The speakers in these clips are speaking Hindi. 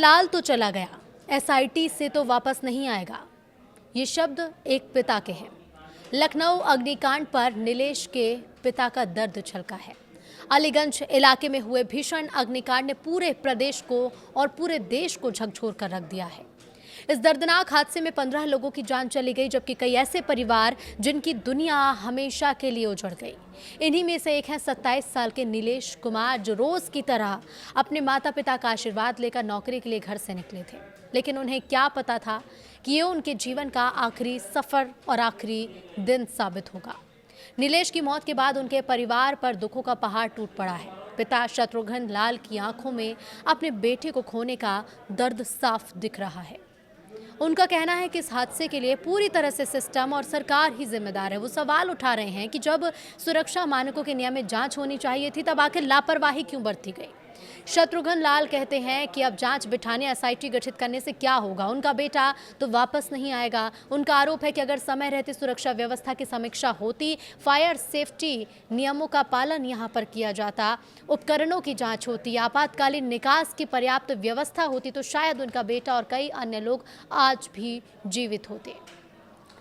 लाल तो चला गया, एसआईटी से तो वापस नहीं आएगा। ये शब्द एक पिता के हैं। लखनऊ अग्निकांड पर नीलेश के पिता का दर्द छलका है। अलीगंज इलाके में हुए भीषण अग्निकांड ने पूरे प्रदेश को और पूरे देश को झकझोर कर रख दिया है। इस दर्दनाक हादसे में 15 लोगों की जान चली गई, जबकि कई ऐसे परिवार जिनकी दुनिया हमेशा के लिए उजड़ गई। इन्हीं में से एक है 27 साल के नीलेश कुमार, जो रोज की तरह अपने माता पिता का आशीर्वाद लेकर नौकरी के लिए घर से निकले थे। लेकिन उन्हें क्या पता था कि ये उनके जीवन का आखिरी सफर और आखिरी दिन साबित होगा। नीलेश की मौत के बाद उनके परिवार पर दुखों का पहाड़ टूट पड़ा है। पिता शत्रुघ्न लाल की आंखों में अपने बेटे को खोने का दर्द साफ दिख रहा है। उनका कहना है कि इस हादसे के लिए पूरी तरह से सिस्टम और सरकार ही जिम्मेदार है। वो सवाल उठा रहे हैं कि जब सुरक्षा मानकों के नियमित जांच होनी चाहिए थी, तब आखिर लापरवाही क्यों बरती गई। शत्रुघ्न लाल कहते हैं कि अब जांच बिठाने, एसआईटी गठित करने से क्या होगा। उनका बेटा तो वापस नहीं आएगा। उनका आरोप है कि अगर समय रहते सुरक्षा व्यवस्था की समीक्षा होती, फायर सेफ्टी नियमों का पालन यहां पर किया जाता, उपकरणों की जांच होती, आपातकालीन निकास की पर्याप्त व्यवस्था होती, तो शायद उनका बेटा और कई अन्य लोग आज भी जीवित होते।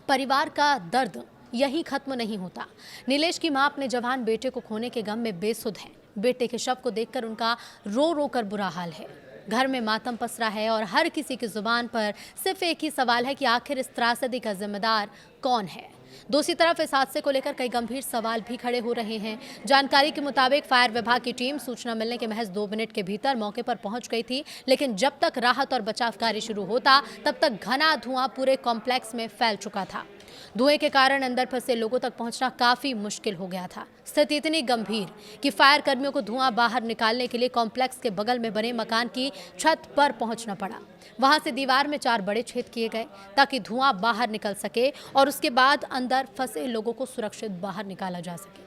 परिवार का दर्द यहीं खत्म नहीं होता। नीलेश की मां अपने जवान बेटे को खोने के गम में बेसुध है। बेटे के शव को देखकर उनका रो रो कर बुरा हाल है। घर में मातम पसरा है और हर किसी की जुबान पर सिर्फ एक ही सवाल है कि आखिर इस त्रासदी का जिम्मेदार कौन है। दूसरी तरफ इस हादसे को लेकर कई गंभीर सवाल भी खड़े हो रहे हैं। जानकारी के मुताबिक फायर विभाग की टीम सूचना मिलने के महज 2 मिनट के भीतर मौके पर पहुंच गई थी, लेकिन जब तक राहत और बचाव कार्य शुरू होता, तब तक घना धुआं पूरे कॉम्प्लेक्स में फैल चुका था। धुएं के कारण अंदर फंसे लोगों तक पहुंचना काफी मुश्किल हो गया था। स्थिति इतनी गंभीर कि फायर कर्मियों को धुआं बाहर निकालने के लिए कॉम्प्लेक्स के बगल में बने मकान की छत पर पहुंचना पड़ा। वहां से दीवार में 4 बड़े छेद किए गए ताकि धुआं बाहर निकल सके और उसके बाद अंदर फंसे लोगों को सुरक्षित बाहर निकाला जा सके।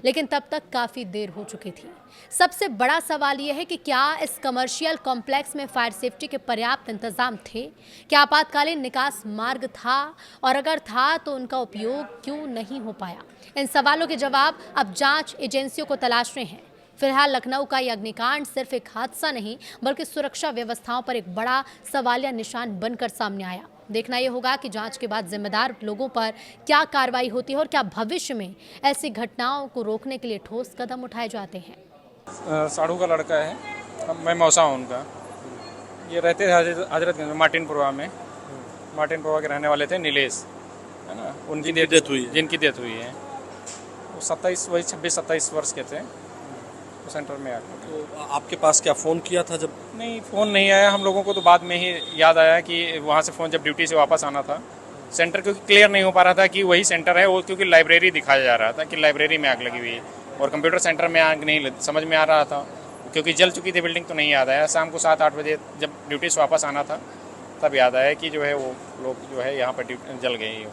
लेकिन तब तक काफी देर हो चुकी थी। सबसे बड़ा सवाल यह है कि क्या इस कमर्शियल कॉम्प्लेक्स में फायर सेफ्टी के पर्याप्त इंतजाम थे? क्या आपातकालीन निकास मार्ग था, और अगर था तो उनका उपयोग क्यों नहीं हो पाया? इन सवालों के जवाब अब जांच एजेंसियों को तलाशने हैं। फिलहाल लखनऊ का यह अग्निकांड सिर्फ एक हादसा नहीं, बल्कि सुरक्षा व्यवस्थाओं पर एक बड़ा सवालिया निशान बनकर सामने आया। देखना यह होगा कि जांच के बाद जिम्मेदार लोगों पर क्या कार्रवाई होती है और क्या भविष्य में ऐसी घटनाओं को रोकने के लिए ठोस कदम उठाए जाते हैं। साढ़ू का लड़का है, मैं मौसा हूँ उनका। ये रहते थे हजरतगंज में, मार्टिनपुरवा में। मार्टिनपुरवा के रहने वाले थे नीलेश, है ना। उनकी डेथ हुई, जिनकी डेथ हुई है वो 26-27 वर्ष के थे। तो सेंटर में आकर तो आपके पास क्या फ़ोन किया था? जब नहीं, फ़ोन नहीं आया हम लोगों को, तो बाद में ही याद आया कि वहाँ से फ़ोन, जब ड्यूटी से वापस आना था, सेंटर क्योंकि क्लियर नहीं हो पा रहा था कि वही सेंटर है वो, क्योंकि लाइब्रेरी दिखाया जा रहा था कि लाइब्रेरी में आग लगी हुई है और कंप्यूटर सेंटर में आग नहीं समझ में आ रहा था, क्योंकि जल चुकी थी बिल्डिंग। तो नहीं याद आया। शाम को 7-8 बजे जब ड्यूटी से वापस आना था, तब याद आया कि जो है वो लोग जो है यहाँ पर जल गए।